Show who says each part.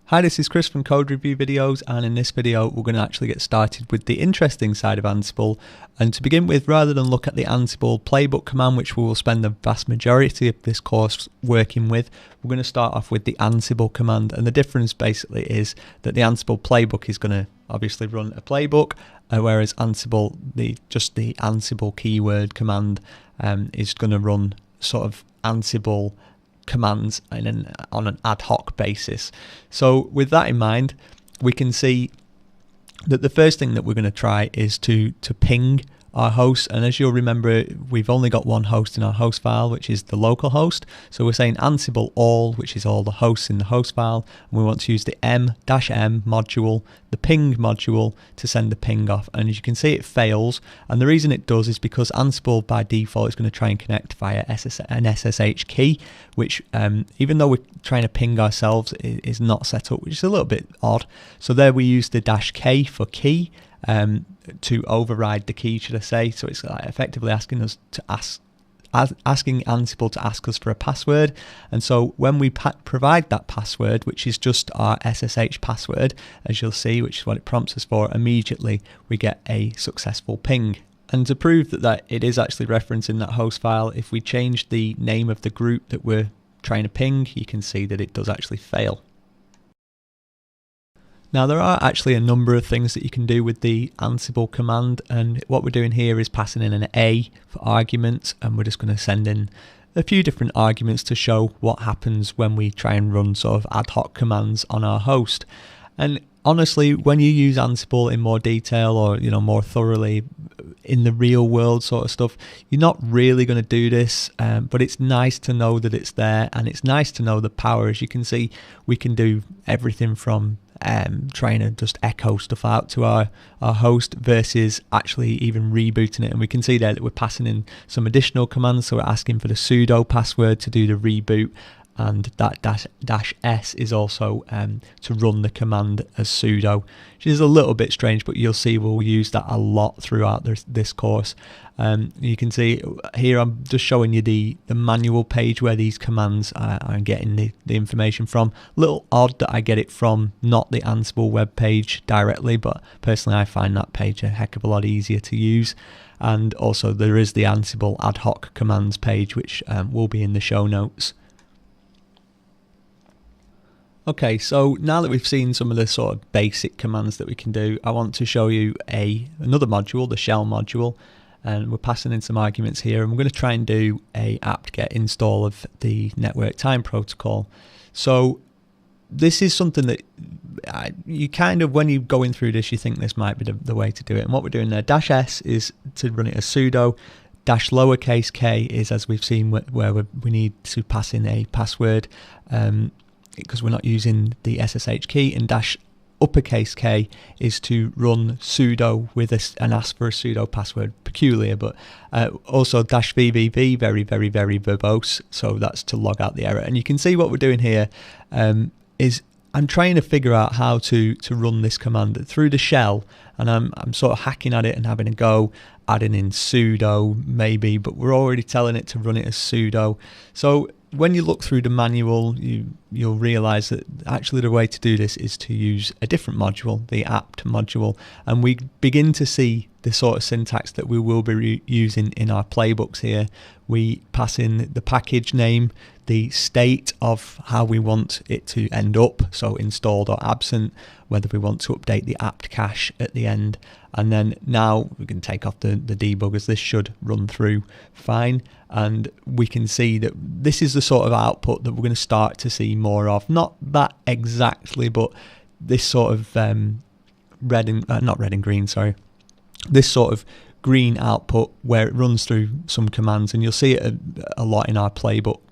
Speaker 1: Hi, this is Chris from Code Review Videos, and in this video we're going to actually get started with the interesting side of Ansible. And to begin with, rather than look at the Ansible playbook command, which we will spend the vast majority of this course working with, we're going to start off with the Ansible command. And the difference basically is that the Ansible playbook is going to obviously run a playbook, whereas Ansible, just the Ansible keyword command is going to run sort of Ansible commands on an ad hoc basis. So with that in mind, we can see that the first thing that we're going to try is to ping our host. And as you'll remember, we've only got one host in our host file, which is the local host. So we're saying Ansible all, which is all the hosts in the host file, and we want to use the m module, the ping module, to send the ping off. And as you can see, it fails, and the reason it does is because Ansible by default is going to try and connect via an SSH key, which even though we're trying to ping ourselves, is not set up, which is a little bit odd. So there we use the -k for key, to override the key, should I say. So it's effectively asking us to asking Ansible to ask us for a password. And so when we provide that password, which is just our SSH password, as you'll see, which is what it prompts us for, immediately we get a successful ping. And to prove that it is actually referencing that host file, if we change the name of the group that we're trying to ping, you can see that it does actually fail. Now, there are actually a number of things that you can do with the Ansible command, and what we're doing here is passing in an A for arguments, and we're just going to send in a few different arguments to show what happens when we try and run sort of ad hoc commands on our host. And honestly, when you use Ansible in more detail, or more thoroughly in the real world sort of stuff, you're not really going to do this, but it's nice to know that it's there, and it's nice to know the power. As you can see, we can do everything from trying to just echo stuff out to our host versus actually even rebooting it. And we can see there that we're passing in some additional commands. So we're asking for the sudo password to do the reboot, and that -s is also to run the command as sudo, which is a little bit strange, but you'll see we'll use that a lot throughout this course. You can see here I'm just showing you the manual page where these commands I'm getting the information from. A little odd that I get it from not the Ansible web page directly, but personally I find that page a heck of a lot easier to use. And also there is the Ansible ad hoc commands page, which will be in the show notes. Okay, so now that we've seen some of the sort of basic commands that we can do, I want to show you another module, the shell module, and we're passing in some arguments here, and we're going to try and do a apt-get install of the network time protocol. So this is something that you kind of, when you're going through this, you think this might be the way to do it. And what we're doing there, -s is to run it as sudo, -k is, as we've seen, where we need to pass in a password, because we're not using the SSH key, and -k is to run sudo with and ask for a sudo password. Peculiar, but also -vvv, very, very, very verbose, so that's to log out the error. And you can see what we're doing here is I'm trying to figure out how to run this command through the shell, and I'm sort of hacking at it and having a go, adding in sudo maybe, but we're already telling it to run it as sudo. So when you look through the manual, you'll realize that actually the way to do this is to use a different module, the apt module, and we begin to see the sort of syntax that we will be using in our playbooks here. We pass in the package name, the state of how we want it to end up, so installed or absent, whether we want to update the apt cache at the end, and then now we can take off the debuggers. This should run through fine, and we can see that this is the sort of output that we're going to start to see more of. Not that exactly, but this sort of not red and green, sorry. This sort of green output where it runs through some commands, and you'll see it a lot in our playbooks.